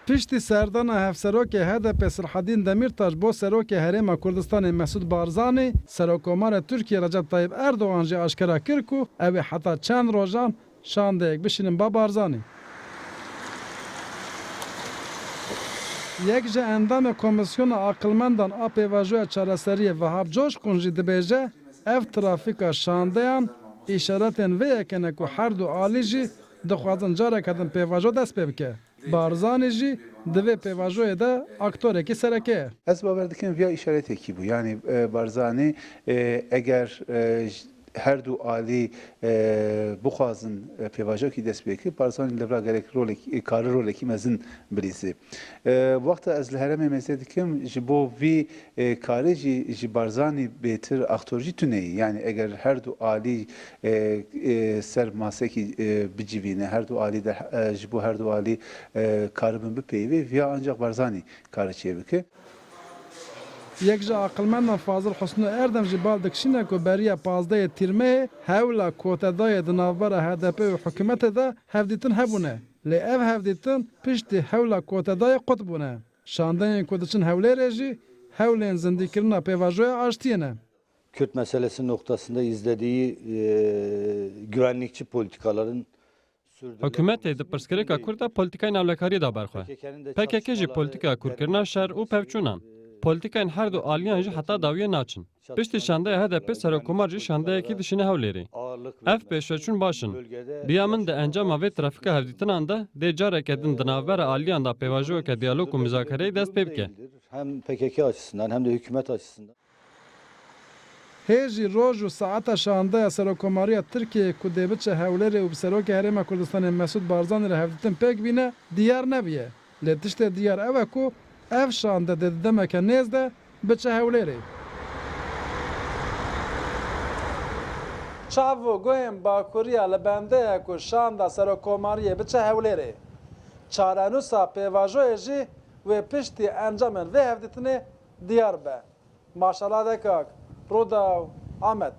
Piştî serdana hevserokê HDP Sirhedîn Demirtaş bo Serokê Herêma Kurdistanê Mesûd Barzanî, Serokkomara Tirkiye Recep Tayyip Erdogan jî eşkera kir ku ew ê heta çend rojan şandeyek bişînin ba Barzanî. Yek ji endamê Komisyona Aqilmendan a Pêvajoya Çareseriyê Vehab Coşkun jî dibêje ev trafîka şandeyan îşaretên vê yekene ku her du alî jî dixwazin carek hedin pêvajo dest pê bike. Barzanî jî di vê pêvajoyê de aktorekî sereke ye. Ez bawer dikim via işaretekî bû. Yani Barzanî eger her du alî bixwazin pêvajokî dest pê kir, Barzanî li vir gerek rolekî karî rolekî mezin birîsî. Wexta ez li herêmê mêze dikim ji bo vî karî jî ji Barzanî bêtir aktor jî tuneyî. Yani eger her du alî ser masekî bicivîne, her du alî de ji bo her du alî karibin bipeyivê, via ancak Barzanî karî çê bike. Yek ji aqilmendan Fazil Husnû Erdem jî bal dikişîne ku beriya 15 Tîrmeyê hewla kotedayê di navbera HDP û hikûmetê de hevdîtin hebûne. Lê ev hevdîtin piştî hewla kotedayê qut bûne. Şandeyên ku diçin hewlêrê jî hewlên zindîkirina pêvajoya aştiyê ne. Kürt meselesi noktasında izlediği güvenlikçi politikaların Hükümetê di pirsgirêka Kurda polîtikayên navlekariyê da berxwe. PKK jî polîtika kurkirina şer û pevçûnan. Polîtikayên her du aliyan jî heta dawiyê naçin. Piştî şandeya HDP Serokkomar jî şandeyekî dişine hewlêrî. Ev pêşveçûn başin. Biya min di encama vê trafîka hevdîtinan de dê careke din di navbera aliyan da pêvajoyeke diyalog û müzakereyê dest pê bike. Hem PKK açısından hem de hükümet açısından. Hê jî roj û saeta şandeya Serokkomariya Tirkiyeyê ku dê biçe hewlêrê û bi Serokê Herêma Kurdistanê Mesûd Barzanî re hevdîtin pêk bîne diyar nebiye. Lê tiştê diyar ew e ku ev şande dê di demeke nêz de biçe hewlêrê. Çav û guhên Bakuriya li bendeye ku şanda Serokkomariyê biçe hewlêrê. Çarenûsa pêvajoyê jî wê piştî encamên vê hevdîtinê diyar be. Maşallah dekak, Roda Ahmet.